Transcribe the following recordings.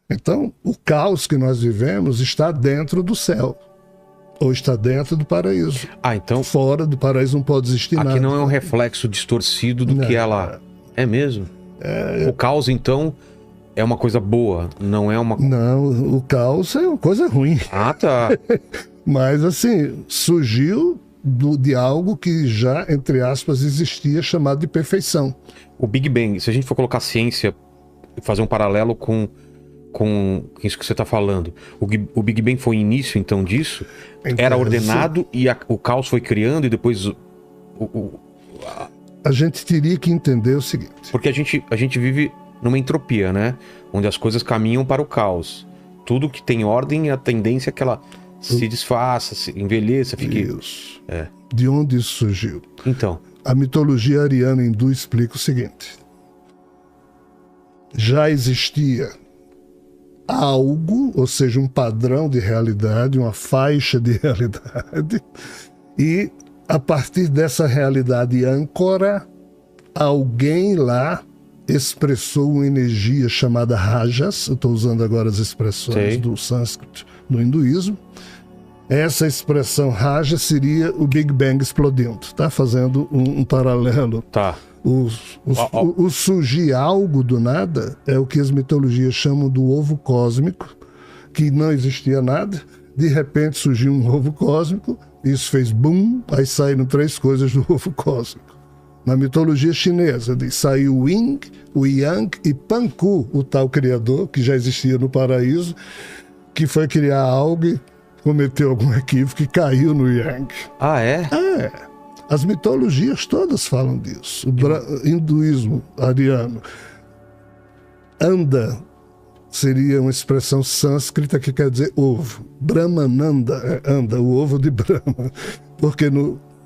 Então, o caos que nós vivemos está dentro do céu. Ou está dentro do paraíso. Então... Fora do paraíso não pode existir nada. Aqui não é um reflexo distorcido do que ela... É mesmo? O caos, então, é uma coisa boa, não é uma... Não, o caos é uma coisa ruim. Ah, tá. Mas, assim, surgiu de algo que já, entre aspas, existia, chamado de perfeição. O Big Bang, se a gente for colocar ciência, fazer um paralelo com isso que você está falando, o Big Bang foi o início, então, disso? Era ordenado e o caos foi criando e depois... A gente teria que entender o seguinte... Porque a gente vive numa entropia, né? Onde as coisas caminham para o caos. Tudo que tem ordem, a tendência é que ela se desfaça, se envelheça, fique... Isso. De onde isso surgiu? Então. A mitologia ariana hindu explica o seguinte. Já existia algo, ou seja, um padrão de realidade, uma faixa de realidade, e a partir dessa realidade âncora, alguém lá expressou uma energia chamada rajas. Eu estou usando agora as expressões do sânscrito, do hinduísmo. Essa expressão raja seria o Big Bang explodindo, tá? Fazendo um paralelo. Tá. O surgir algo do nada é o que as mitologias chamam do ovo cósmico, que não existia nada, de repente surgiu um ovo cósmico, isso fez boom, aí saíram 3 coisas do ovo cósmico. Na mitologia chinesa, saiu o Yin, o Yang e Panku, o tal criador, que já existia no paraíso, que foi criar algo e cometeu algum equívoco e caiu no Yang. Ah, é? É. As mitologias todas falam disso. O hinduísmo ariano. Anda seria uma expressão sânscrita que quer dizer ovo. Brahmananda é anda, o ovo de Brahma. Porque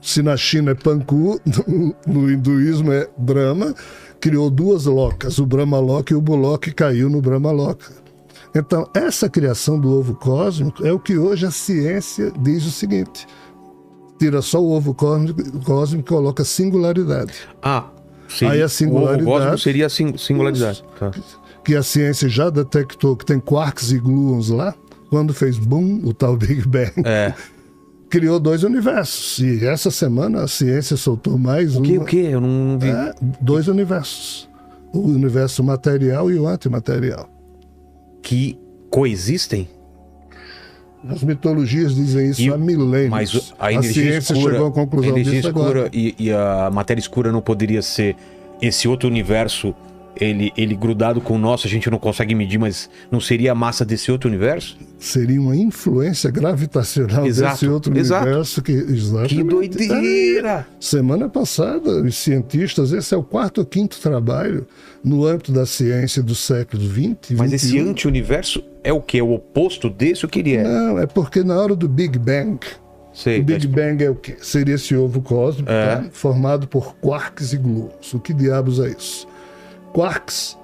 se na China é Panku, no hinduísmo é Brahma, criou 2 locas, o Brahmaloka e o Buloka, e caiu no Brahmaloka. Então, essa criação do ovo cósmico é o que hoje a ciência diz o seguinte: tira só o ovo cósmico e coloca singularidade. Aí a singularidade, o ovo cósmico seria a singularidade. Tá. Que a ciência já detectou que tem quarks e gluons lá, quando fez boom, o tal Big Bang, criou 2 universos. E essa semana a ciência soltou mais O quê? Eu não vi. 2 universos. O universo material e o antimaterial. Que coexistem? As mitologias dizem isso há milênios. Mas a energia ciência escura, chegou à conclusão a energia disso escura agora. E a matéria escura não poderia ser esse outro universo, ele grudado com o nosso, a gente não consegue medir, mas não seria a massa desse outro universo? Seria uma influência gravitacional desse outro universo. Que doideira! Semana passada, os cientistas, esse é o 4º ou 5º trabalho no âmbito da ciência do século XX. Mas esse anti-universo é o quê? É o oposto desse? O que ele é? Não, é porque na hora do Big Bang, o Big Bang é o quê? Seria esse ovo cósmico, tá? Formado por quarks e gluons. O que diabos é isso? Quarks,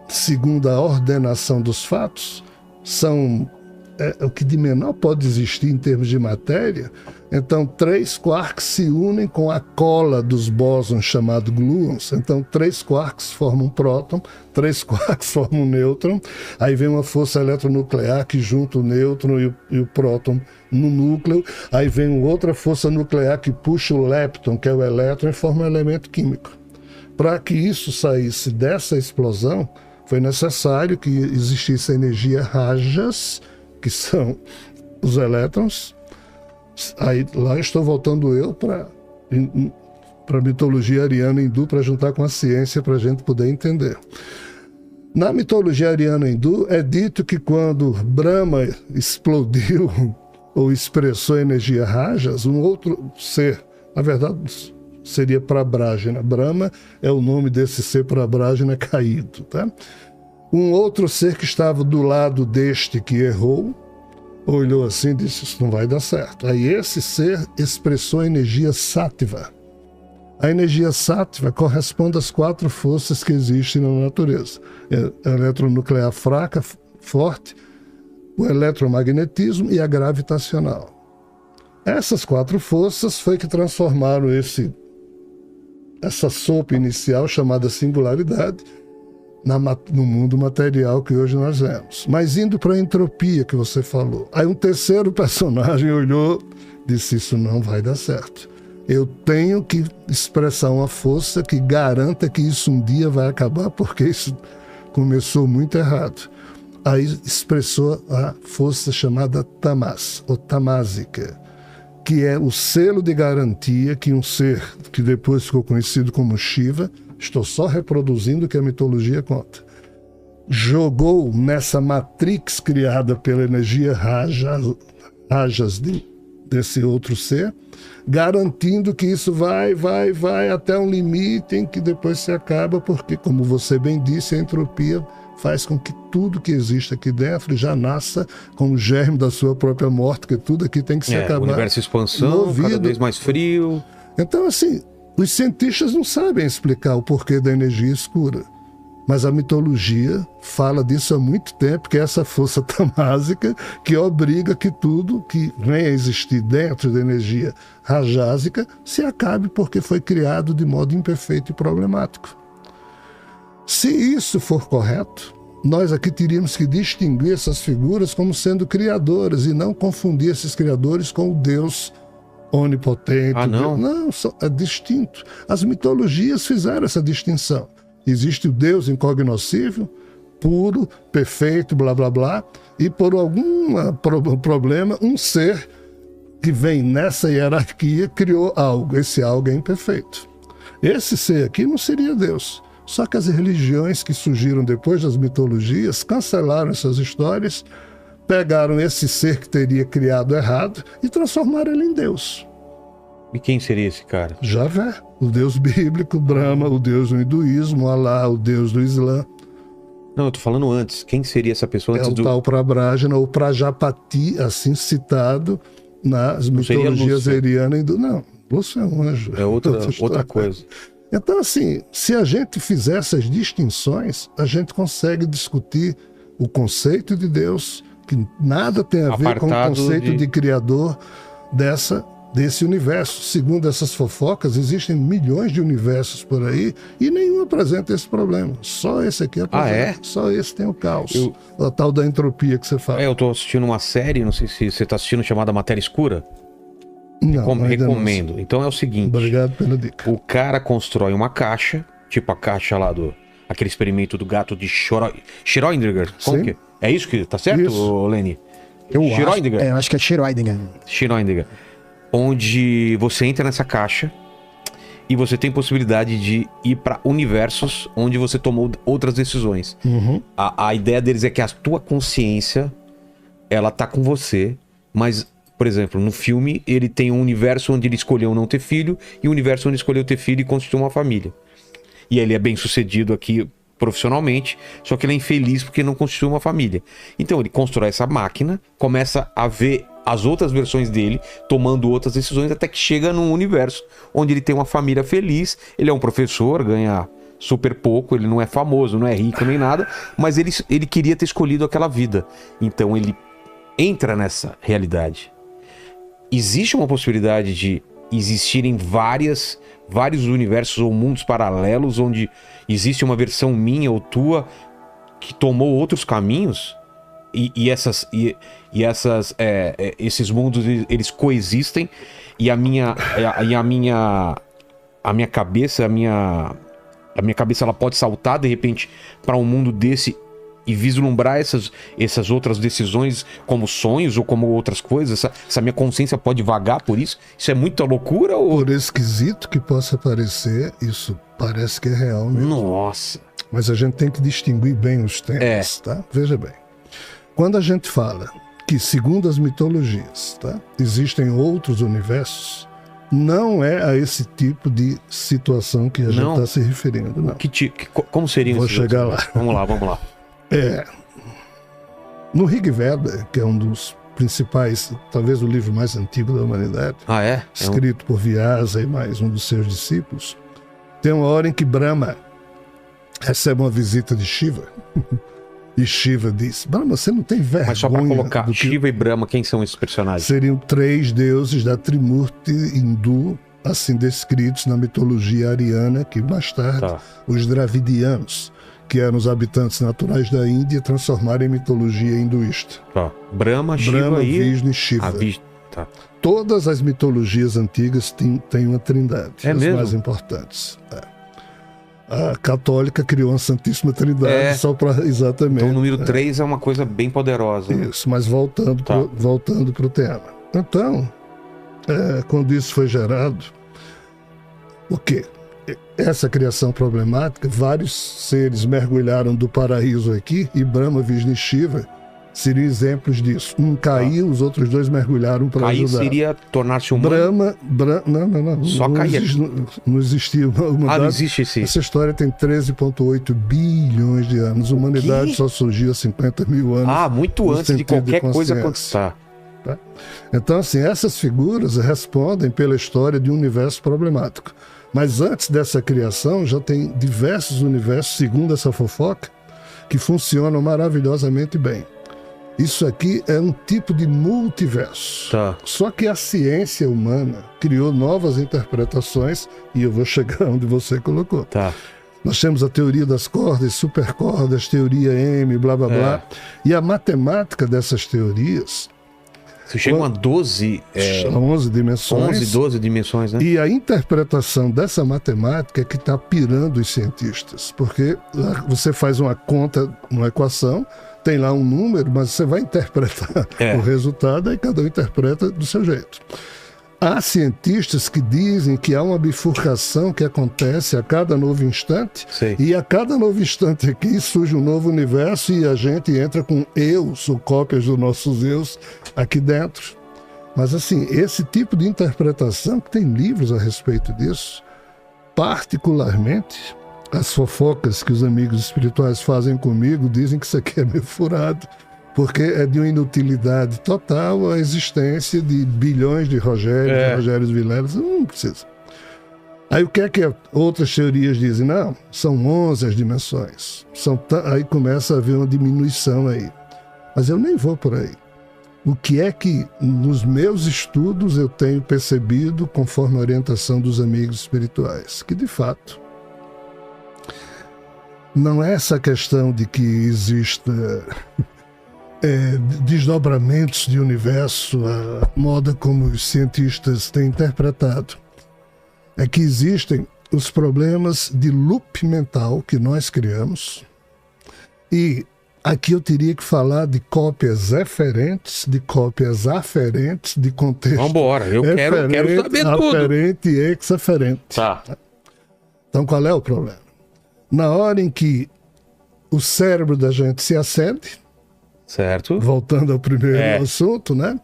segundo a ordenação dos fatos, são o que de menor pode existir em termos de matéria. Então, 3 quarks se unem com a cola dos bósons chamado gluons. Então, 3 quarks formam um próton, 3 quarks formam um nêutron. Aí vem uma força eletronuclear que junta o nêutron e o próton no núcleo. Aí vem outra força nuclear que puxa o lepton, que é o elétron, e forma um elemento químico. Para que isso saísse dessa explosão, foi necessário que existisse a energia rajas, que são os elétrons. Aí lá estou voltando eu para a mitologia ariana hindu, para juntar com a ciência, para a gente poder entender. Na mitologia ariana hindu é dito que quando Brahma explodiu ou expressou a energia rajas, um outro ser, na verdade seria Prabrajana. Brahma é o nome desse ser, Prabrajana caído, tá? Um outro ser que estava do lado deste que errou, olhou assim e disse: isso não vai dar certo. Aí esse ser expressou a energia sátiva. A energia sátiva corresponde às 4 forças que existem na natureza: a eletronuclear fraca, forte, o eletromagnetismo e a gravitacional. Essas 4 forças foi que transformaram essa sopa inicial chamada singularidade no mundo material que hoje nós vemos. Mas indo para a entropia que você falou. Aí um terceiro personagem olhou e disse, isso não vai dar certo. Eu tenho que expressar uma força que garanta que isso um dia vai acabar, porque isso começou muito errado. Aí expressou a força chamada Tamas, ou tamásica, que é o selo de garantia que um ser que depois ficou conhecido como Shiva, estou só reproduzindo o que a mitologia conta, jogou nessa matrix criada pela energia Rajas desse outro ser, garantindo que isso vai até um limite em que depois se acaba, porque, como você bem disse, a entropia faz com que tudo que existe aqui dentro já nasça com o germe da sua própria morte, que tudo aqui tem que se acabar. O universo expansão, cada vez mais frio. Então, assim, os cientistas não sabem explicar o porquê da energia escura. Mas a mitologia fala disso há muito tempo, que é essa força tamásica que obriga que tudo que venha a existir dentro da energia rajásica se acabe porque foi criado de modo imperfeito e problemático. Se isso for correto, nós aqui teríamos que distinguir essas figuras como sendo criadoras e não confundir esses criadores com o Deus onipotente. Ah, não? Não, é distinto. As mitologias fizeram essa distinção. Existe o Deus incognoscível, puro, perfeito, blá, blá, blá, e por algum problema, um ser que vem nessa hierarquia criou algo. Esse algo é imperfeito. Esse ser aqui não seria Deus. Só que as religiões que surgiram depois das mitologias cancelaram essas histórias, pegaram esse ser que teria criado errado e transformaram ele em Deus. E quem seria esse cara? Javé, o Deus bíblico, Brahma, o Deus do hinduísmo, Alá, o Deus do Islã. Não, eu tô falando antes. Quem seria essa pessoa antes do... tal Prabrajana ou Prajapati, assim citado nas mitologias eriana e hindu. Não, Lúcio é um anjo. É outra coisa. Então, assim, se a gente fizer essas distinções, a gente consegue discutir o conceito de Deus, que nada tem a ver com o conceito de criador desse universo. Segundo essas fofocas, existem milhões de universos por aí e nenhum apresenta esse problema. Só esse aqui apresenta. Só esse tem o caos. A tal da entropia que você fala. Eu tô assistindo uma série, não sei se você tá assistindo, chamada Matéria Escura. Não, recomendo. Não. Então é o seguinte. Obrigado pela dica. O cara constrói uma caixa, tipo a caixa lá aquele experimento do gato de Schrödinger. Como que é isso que tá certo, Leni? Eu acho que é Schrödinger. Schrödinger. Onde você entra nessa caixa e você tem possibilidade de ir para universos onde você tomou outras decisões. Uhum. A ideia deles é que a tua consciência, ela tá com você, mas, por exemplo, no filme ele tem um universo onde ele escolheu não ter filho e um universo onde ele escolheu ter filho e constituir uma família. E ele é bem sucedido aqui profissionalmente, só que ele é infeliz porque não constitui uma família. Então ele constrói essa máquina, começa a ver as outras versões dele tomando outras decisões, até que chega num universo onde ele tem uma família feliz, ele é um professor, ganha super pouco, ele não é famoso, não é rico nem nada, mas ele queria ter escolhido aquela vida. Então ele entra nessa realidade. Existe uma possibilidade de existirem vários universos ou mundos paralelos onde existe uma versão minha ou tua que tomou outros caminhos? E esses mundos eles coexistem e a minha cabeça ela pode saltar de repente para um mundo desse e vislumbrar essas outras decisões como sonhos ou como outras coisas. Essa minha consciência pode vagar por isso? Isso é muita loucura? Ou... Por esquisito que possa parecer, isso parece que é real mesmo. Nossa! Mas a gente tem que distinguir bem os temas, tá? Veja bem. Quando a gente fala que, segundo as mitologias, tá, existem outros universos, não é a esse tipo de situação que a gente está se referindo, não. Como seria isso? Vou chegar lá. Vamos lá. No Rig Veda, que é um dos principais, talvez o livro mais antigo da humanidade, escrito por Vyasa e mais um dos seus discípulos, tem uma hora em que Brahma recebe uma visita de Shiva. E Shiva diz, Brahma, você não tem vergonha... Mas só para colocar, Shiva e Brahma, quem são esses personagens? Seriam 3 deuses da Trimurti hindu, assim descritos na mitologia ariana, que mais tarde os dravidianos, que eram os habitantes naturais da Índia, transformaram em mitologia hinduísta. Brahma, Shiva e... Vishnu e Shiva. Tá. Todas as mitologias antigas têm uma trindade, as mais importantes. A católica criou uma Santíssima Trindade só para... Exatamente. Então o número 3 é uma coisa bem poderosa. Isso, mas voltando para o tema. Então, quando isso foi gerado, o quê? Essa criação problemática, vários seres mergulharam do paraíso aqui, e Brahma, Vishnu e Shiva seriam exemplos disso. Um caiu, os outros dois mergulharam para ajudar. Cair seria tornar-se humano? Não. Só cair. Não existia uma humanidade. Não existe esse... Essa história tem 13,8 bilhões de anos. A humanidade só surgiu há 50 mil anos. Muito antes de qualquer coisa acontecer. Tá? Então, assim, essas figuras respondem pela história de um universo problemático. Mas antes dessa criação, já tem diversos universos, segundo essa fofoca, que funcionam maravilhosamente bem. Isso aqui é um tipo de multiverso. Só que a ciência humana criou novas interpretações, e eu vou chegar onde você colocou. Nós temos a teoria das cordas, supercordas, teoria M, blá, blá, blá. E a matemática dessas teorias... Você chega a 12... 11 dimensões. 11, 12 dimensões, né? E a interpretação dessa matemática é que está pirando os cientistas. Porque você faz uma conta, uma equação, tem lá um número, mas você vai interpretar o resultado, e cada um interpreta do seu jeito. Há cientistas que dizem que há uma bifurcação que acontece a cada novo instante, e a cada novo instante aqui surge um novo universo, e a gente entra com eus, ou cópias dos nossos eus, aqui dentro. Mas assim, esse tipo de interpretação, que tem livros a respeito disso, particularmente as fofocas que os amigos espirituais fazem comigo, dizem que isso aqui é meio furado, porque é de uma inutilidade total a existência de bilhões de Rogérios Vilelas. Não precisa. Aí o que é que outras teorias dizem? Não, são 11 as dimensões. Aí começa a haver uma diminuição aí. Mas eu nem vou por aí. O que é que nos meus estudos eu tenho percebido, conforme a orientação dos amigos espirituais? Que de fato não é essa questão de que exista... desdobramentos de universo, a moda como os cientistas têm interpretado, é que existem os problemas de loop mental que nós criamos, e aqui eu teria que falar de cópias eferentes, de cópias aferentes, de contexto. Vambora, eu quero saber tudo. Aferente e exaferente. Então qual é o problema? Na hora em que o cérebro da gente se acende, certo. Voltando ao primeiro assunto, né?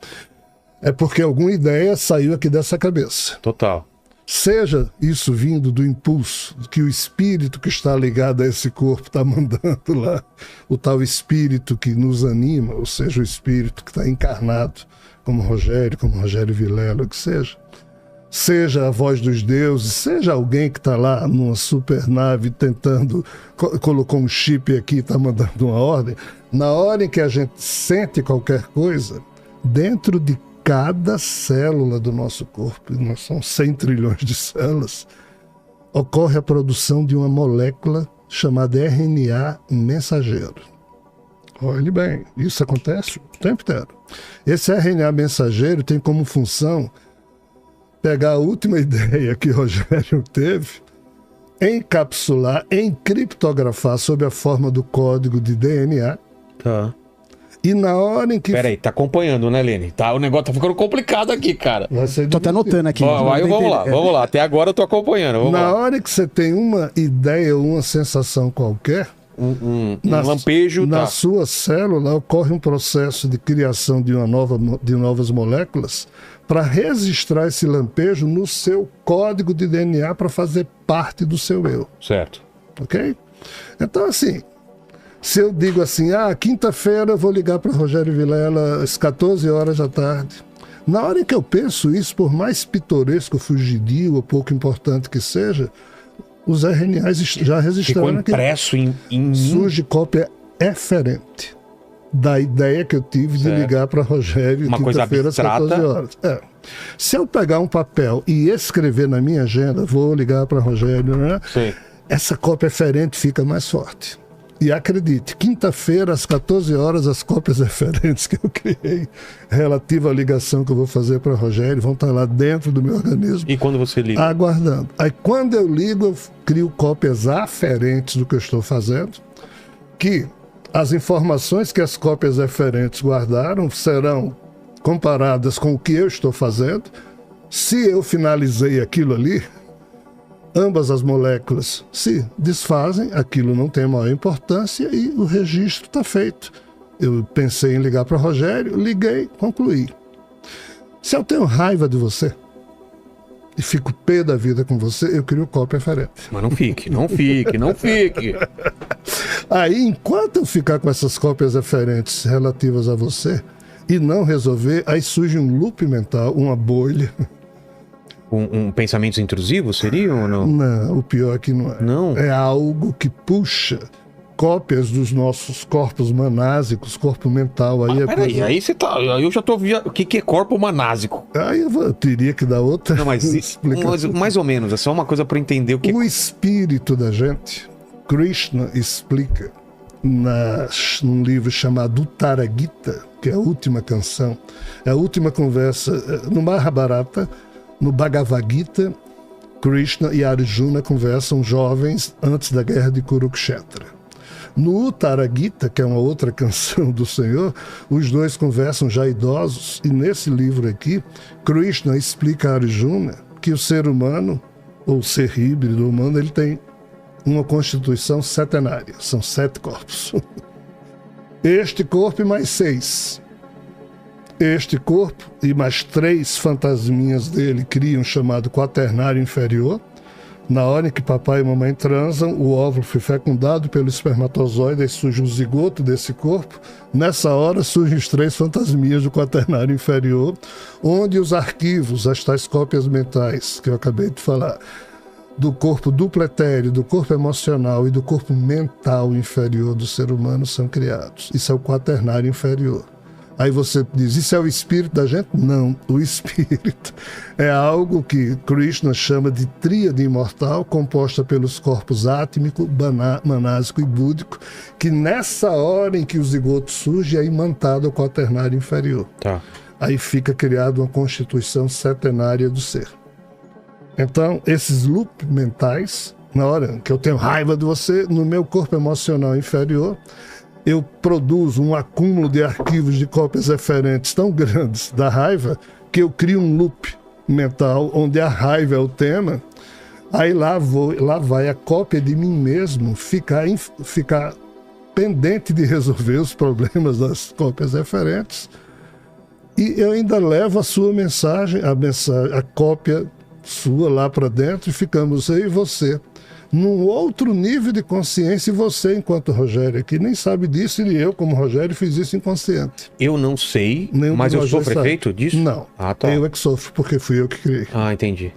É porque alguma ideia saiu aqui dessa cabeça. Total. Seja isso vindo do impulso que o espírito que está ligado a esse corpo está mandando lá, o tal espírito que nos anima, ou seja, o espírito que está encarnado, como Rogério Vilela, o que seja. Seja a voz dos deuses, seja alguém que está lá numa supernave tentando, colocou um chip aqui e está mandando uma ordem. Na hora em que a gente sente qualquer coisa, dentro de cada célula do nosso corpo, nós somos 100 trilhões de células, ocorre a produção de uma molécula chamada RNA mensageiro. Olhe bem, isso acontece o tempo inteiro. Esse RNA mensageiro tem como função pegar a última ideia que Rogério teve, encapsular, encriptografar sob a forma do código de DNA. E na hora em que... Peraí, tá acompanhando, né, Lene? O negócio tá ficando complicado aqui, cara. Tô até anotando aqui. Aí vamos lá. Até agora eu tô acompanhando. Na hora que você tem uma ideia ou uma sensação qualquer, um lampejo... Na sua célula ocorre um processo de criação de novas moléculas para registrar esse lampejo no seu código de DNA para fazer parte do seu eu. Certo. Ok? Então, assim, se eu digo assim, quinta-feira eu vou ligar para Rogério Vilela às 14 horas da tarde. Na hora em que eu penso isso, por mais pitoresco, fugidio ou pouco importante que seja, os RNAs já registraram. Ficou impresso em mim. Surge cópia eferente da ideia que eu tive de ligar para Rogério quinta-feira às 14 horas. Se eu pegar um papel e escrever na minha agenda, vou ligar para Rogério, né? Essa cópia eferente fica mais forte. E acredite, quinta-feira, às 14 horas, as cópias referentes que eu criei, relativa à ligação que eu vou fazer para Rogério, vão estar lá dentro do meu organismo. E quando você liga? Aguardando. Aí quando eu ligo, eu crio cópias aferentes do que eu estou fazendo, que as informações que as cópias referentes guardaram serão comparadas com o que eu estou fazendo. Se eu finalizei aquilo ali, ambas as moléculas se desfazem, aquilo não tem maior importância e o registro está feito. Eu pensei em ligar para o Rogério, liguei, concluí. Se eu tenho raiva de você e fico pé da vida com você, eu crio cópia referente. Mas não fique, não fique, não fique. Aí, enquanto eu ficar com essas cópias referentes relativas a você e não resolver, aí surge um loop mental, uma bolha. Pensamentos intrusivos seriam ou não? Não, o pior é que não é. Não. É algo que puxa cópias dos nossos corpos manásicos, corpo mental. Aí peraí, aí você tá. Eu já tô vendo. O que é corpo manásico? Aí eu teria que dar outra. Não, mas mais ou menos, é só uma coisa para entender o que. O espírito da gente, Krishna explica num livro chamado Uttara Gita, que é a última canção, é a última conversa no Mahabharata. No Bhagavad Gita, Krishna e Arjuna conversam jovens antes da guerra de Kurukshetra. No Uttara Gita, que é uma outra canção do Senhor, os dois conversam já idosos, e nesse livro aqui, Krishna explica a Arjuna que o ser humano, ou ser híbrido humano, ele tem uma constituição setenária, são 7 corpos. Este corpo e mais 6. Este corpo e mais 3 fantasminhas dele criam o chamado quaternário inferior. Na hora em que papai e mamãe transam, o óvulo foi fecundado pelo espermatozoide e surge um zigoto desse corpo. Nessa hora surgem os 3 fantasminhas do quaternário inferior, onde os arquivos, as tais cópias mentais que eu acabei de falar, do corpo duplo etéreo, do corpo emocional e do corpo mental inferior do ser humano são criados. Isso é o quaternário inferior. Aí você diz, isso é o espírito da gente? Não, o espírito é algo que Krishna chama de tríade imortal, composta pelos corpos átmico, manásico e búdico, que nessa hora em que o zigoto surge é imantado ao quaternário inferior. Tá. Aí fica criada uma constituição setenária do ser. Então, esses loops mentais, na hora que eu tenho raiva de você, no meu corpo emocional inferior, eu produzo um acúmulo de arquivos de cópias referentes tão grandes da raiva que eu crio um loop mental onde a raiva é o tema. Aí lá vai a cópia de mim mesmo ficar pendente de resolver os problemas das cópias referentes. E eu ainda levo a sua mensagem, a cópia sua lá para dentro, e ficamos eu e você num outro nível de consciência, e você, enquanto Rogério aqui, nem sabe disso, e eu, como Rogério, fiz isso inconsciente. Eu não sei, mas eu sofro efeito disso? Não, tá. Eu é que sofro, porque fui eu que criei. Entendi.